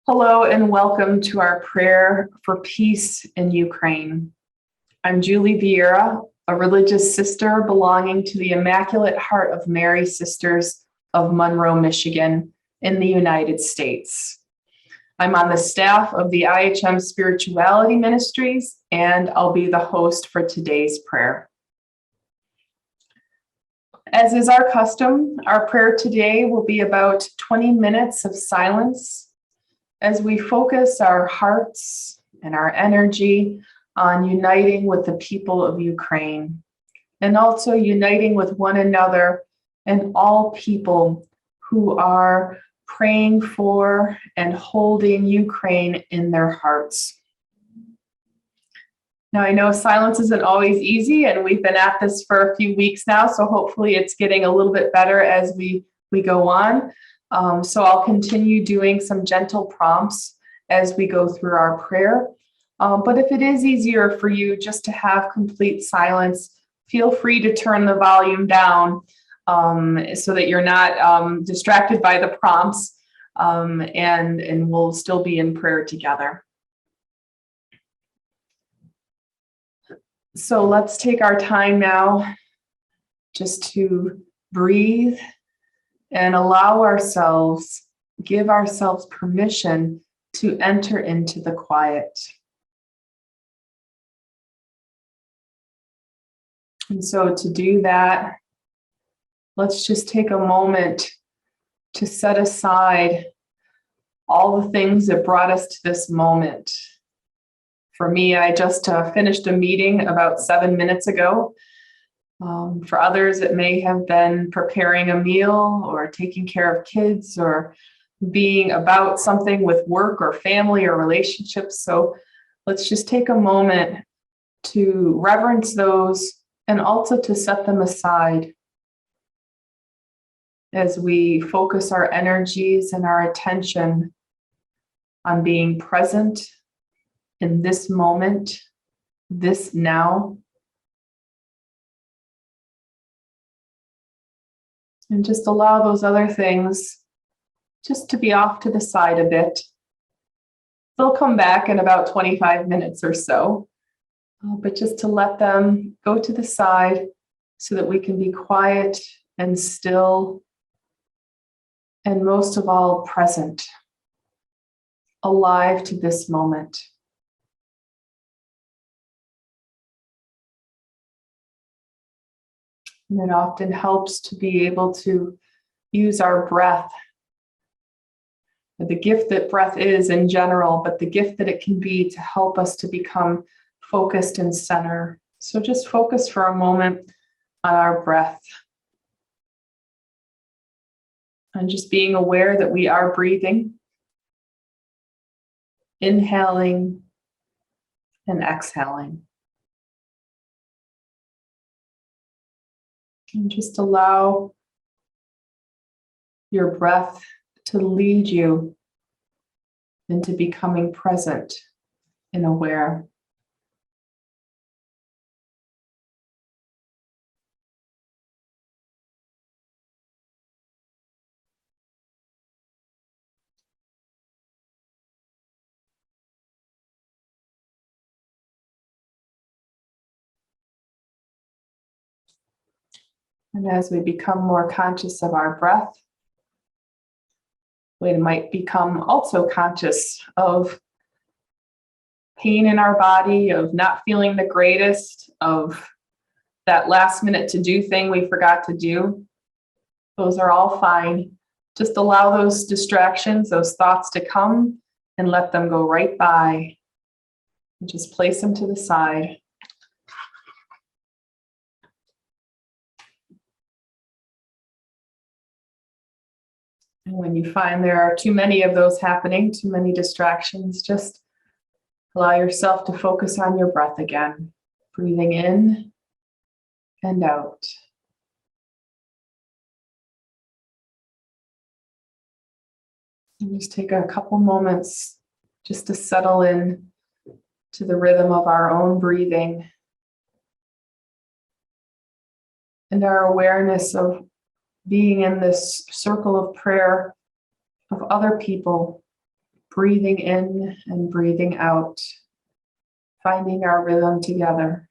Hello and welcome to our prayer for peace in Ukraine. I'm Julie Vieira, a religious sister belonging to the Immaculate Heart of Mary Sisters of Monroe, Michigan, in the United States. I'm on the staff of the IHM Spirituality Ministries, and I'll be the host for today's prayer. As is our custom, our prayer today will be about 20 minutes of silence as we focus our hearts and our energy on uniting with the people of Ukraine, and also uniting with one another and all people who are praying for and holding Ukraine in their hearts. Now, I know silence isn't always easy, and we've been at this for a few weeks now, so hopefully it's getting a little bit better as we go on. So I'll continue doing some gentle prompts as we go through our prayer. But if it is easier for you just to have complete silence, feel free to turn the volume down so that you're not distracted by the prompts, and we'll still be in prayer together. So let's take our time now just to breathe and give ourselves permission to enter into the quiet. And so to do that, let's just take a moment to set aside all the things that brought us to this moment. For me, I just finished a meeting about 7 minutes ago. For others, it may have been preparing a meal or taking care of kids or being about something with work or family or relationships. So let's just take a moment to reverence those and also to set them aside as we focus our energies and our attention on being present in this moment, this now. And just allow those other things just to be off to the side a bit. They'll come back in about 25 minutes or so, but just to let them go to the side so that we can be quiet and still, and most of all, present, alive to this moment. And it often helps to be able to use our breath, the gift that breath is in general, but the gift that it can be to help us to become focused and center. So just focus for a moment on our breath. And just being aware that we are breathing, inhaling and exhaling. And just allow your breath to lead you into becoming present and aware. And as we become more conscious of our breath, we might become also conscious of pain in our body, of not feeling the greatest, of that last minute to do thing we forgot to do. Those are all fine. Just allow those distractions, those thoughts to come and let them go right by. And just place them to the side. And when you find there are too many of those happening, too many distractions, just allow yourself to focus on your breath again, breathing in and out. And just take a couple moments just to settle in to the rhythm of our own breathing and our awareness of being in this circle of prayer of other people breathing in and breathing out, finding our rhythm together.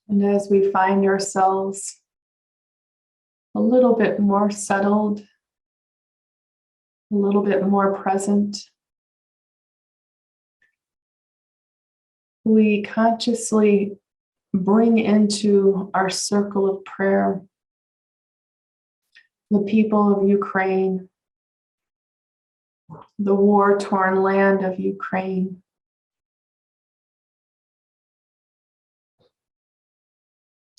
And as we find ourselves a little bit more settled, a little bit more present, we consciously bring into our circle of prayer the people of Ukraine, the war-torn land of Ukraine.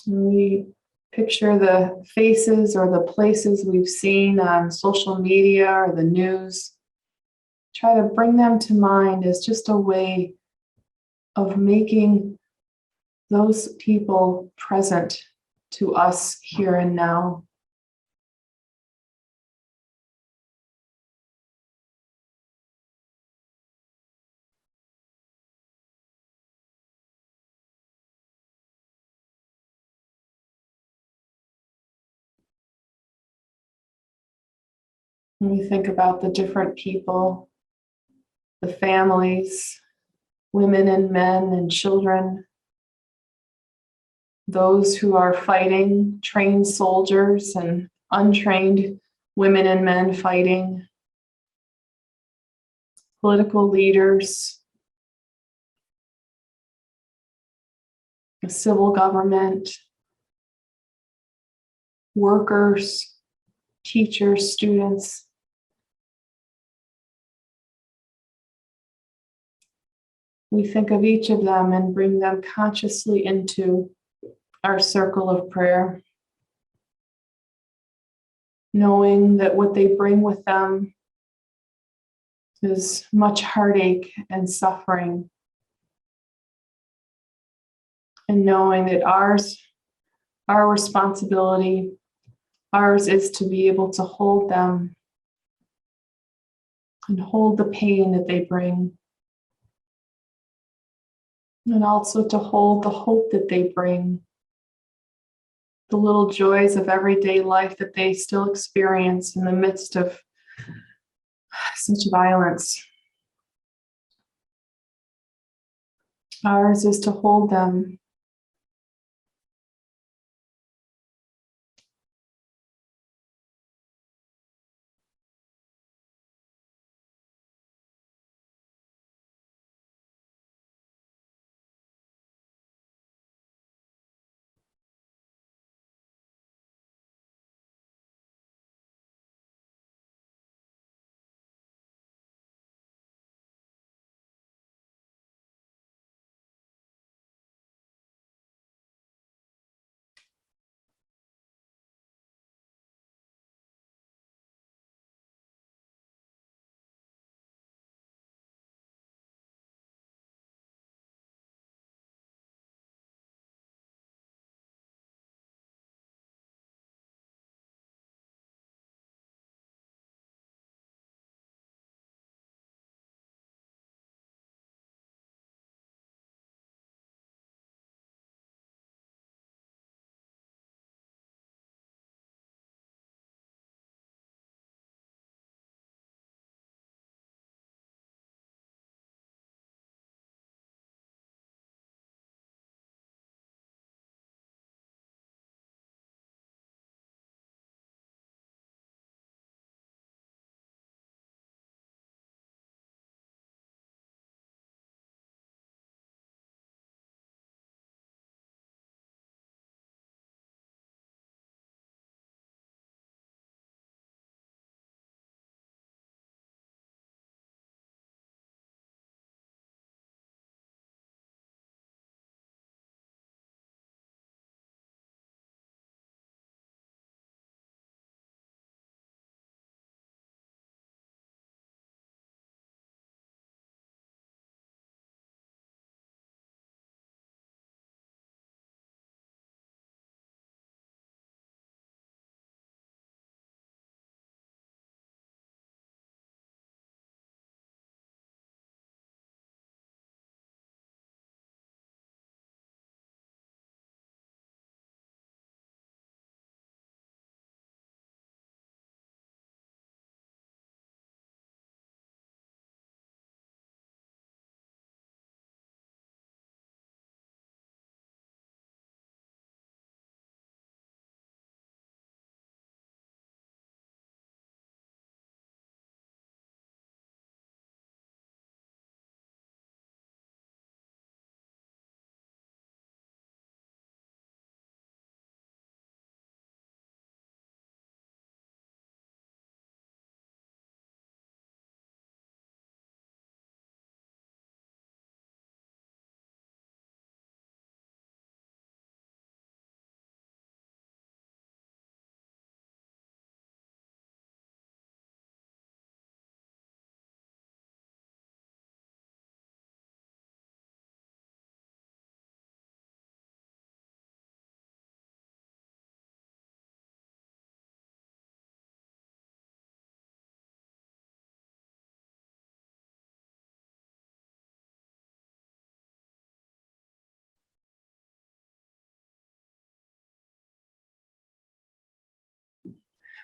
And we picture the faces or the places we've seen on social media or the news. Try to bring them to mind as just a way of making those people present to us here and now. When we think about the different people, the families, women and men and children, those who are fighting, trained soldiers and untrained women and men fighting, political leaders, the civil government, workers, teachers, students. We think of each of them and bring them consciously into our circle of prayer, knowing that what they bring with them is much heartache and suffering, and knowing that our responsibility, ours is to be able to hold them and hold the pain that they bring, and also to hold the hope that they bring, the little joys of everyday life that they still experience in the midst of such violence. Ours is to hold them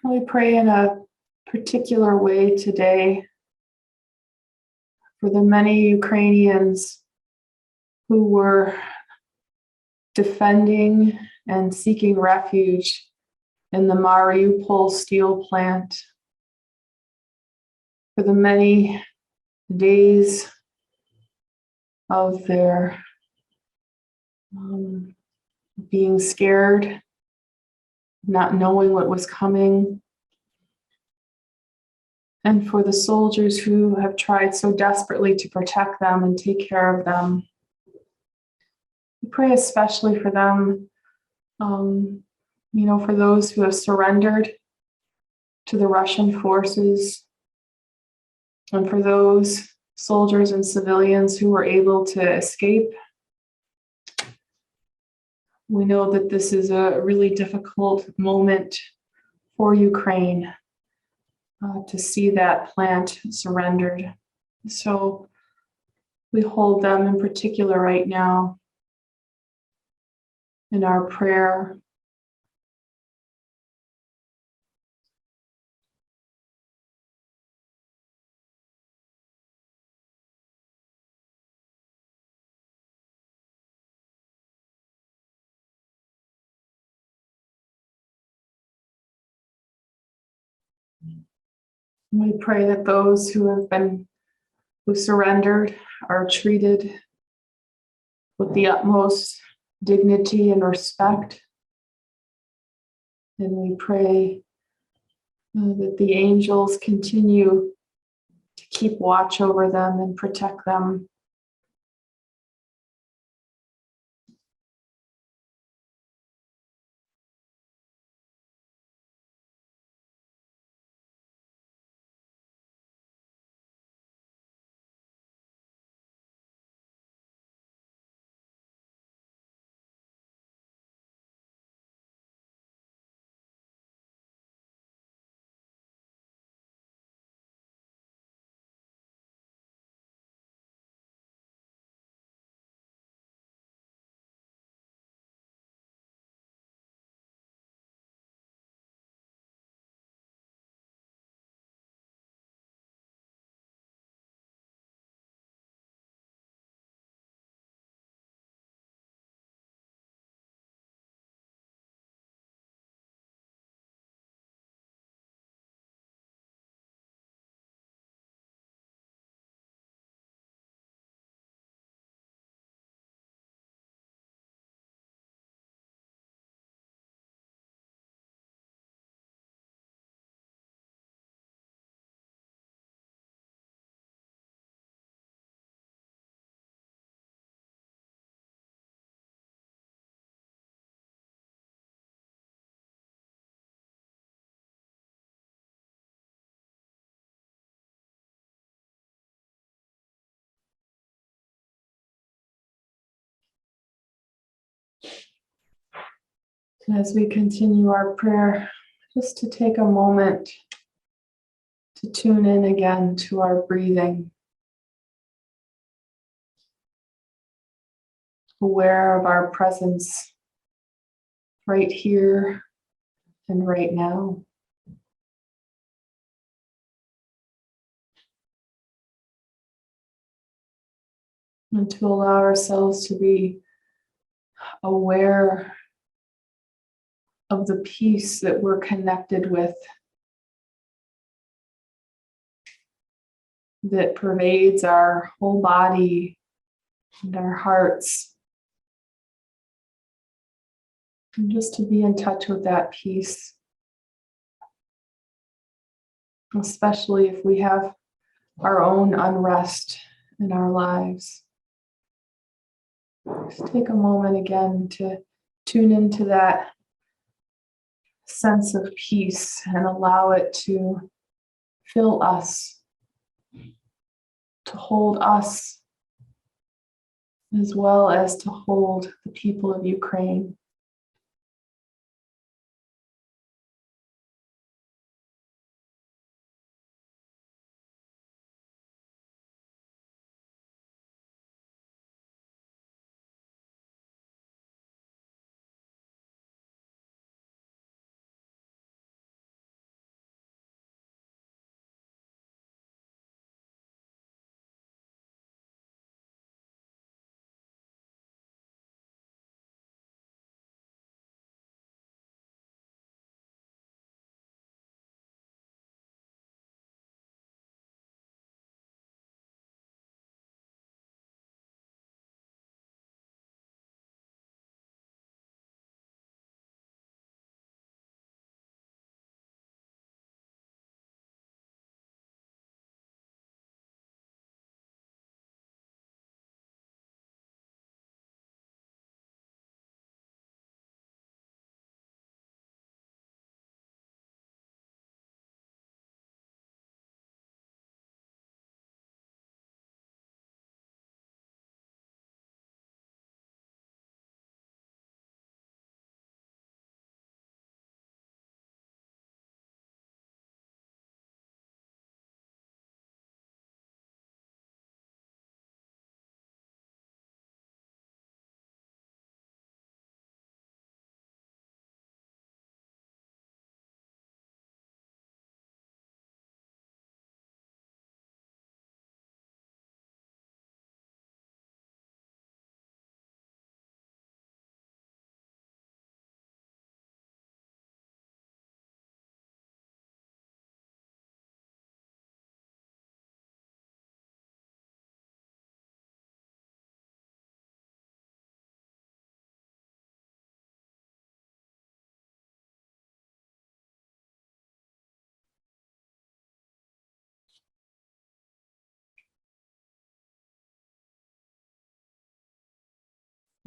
We pray in a particular way today for the many Ukrainians who were defending and seeking refuge in the Mariupol steel plant, for the many days of their being scared, not knowing what was coming, and for the soldiers who have tried so desperately to protect them and take care of them. We pray especially for them, for those who have surrendered to the Russian forces, and for those soldiers and civilians who were able to escape. We know that this is a really difficult moment for Ukraine to see that plant surrendered. So we hold them in particular right now in our prayer. We pray that those who surrendered are treated with the utmost dignity and respect. And we pray that the angels continue to keep watch over them and protect them. As we continue our prayer, just to take a moment to tune in again to our breathing, aware of our presence right here and right now. And to allow ourselves to be aware of the peace that we're connected with, that pervades our whole body and our hearts. And just to be in touch with that peace, especially if we have our own unrest in our lives. Just take a moment again to tune into that sense of peace and allow it to fill us, to hold us, as well as to hold the people of Ukraine.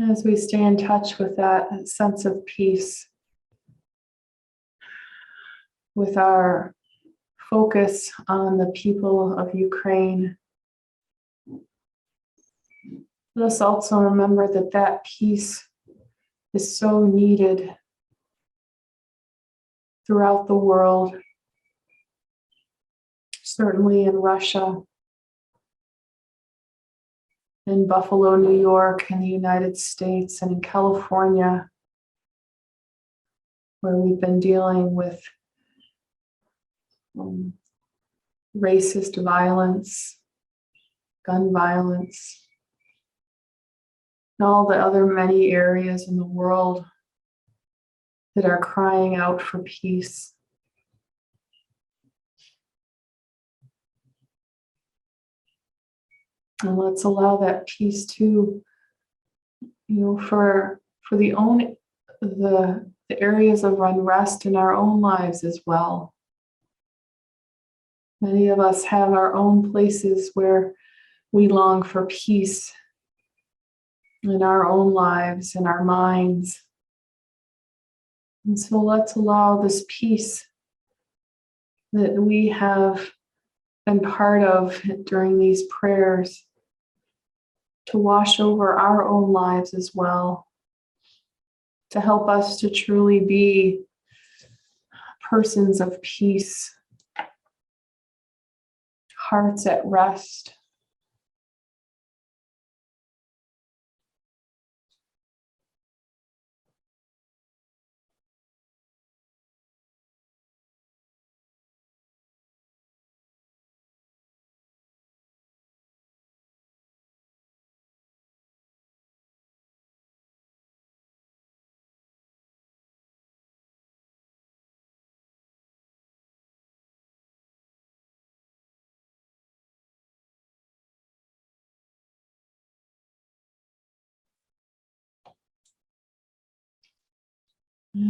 As we stay in touch with that sense of peace, with our focus on the people of Ukraine, let us also remember that that peace is so needed throughout the world, certainly in Russia, in Buffalo, New York, in the United States, and in California, where we've been dealing with racist violence, gun violence, and all the other many areas in the world that are crying out for peace. And let's allow that peace to, for the areas of unrest in our own lives as well. Many of us have our own places where we long for peace in our own lives, in our minds. And so let's allow this peace that we have been part of during these prayers to wash over our own lives as well, to help us to truly be persons of peace, hearts at rest.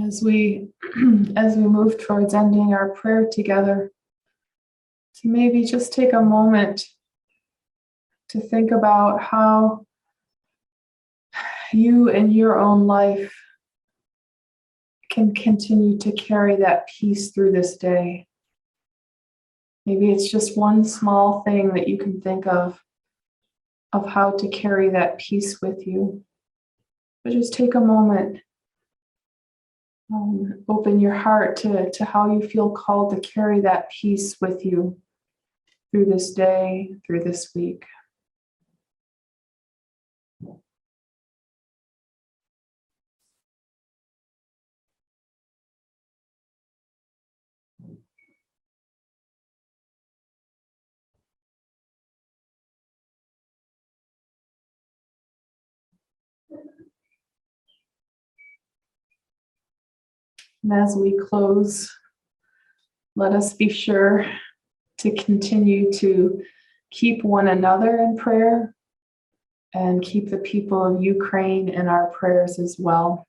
As we move towards ending our prayer together, to maybe just take a moment to think about how you in your own life can continue to carry that peace through this day. Maybe it's just one small thing that you can think of how to carry that peace with you. But just take a moment. Open your heart to how you feel called to carry that peace with you through this day, through this week. And as we close, let us be sure to continue to keep one another in prayer and keep the people of Ukraine in our prayers as well.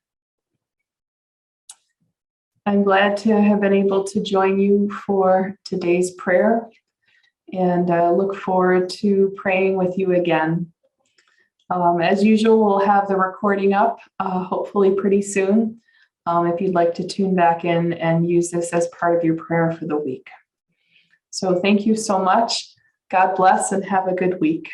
I'm glad to have been able to join you for today's prayer, and look forward to praying with you again. As usual, we'll have the recording up hopefully pretty soon. If you'd like to tune back in and use this as part of your prayer for the week. So thank you so much. God bless and have a good week.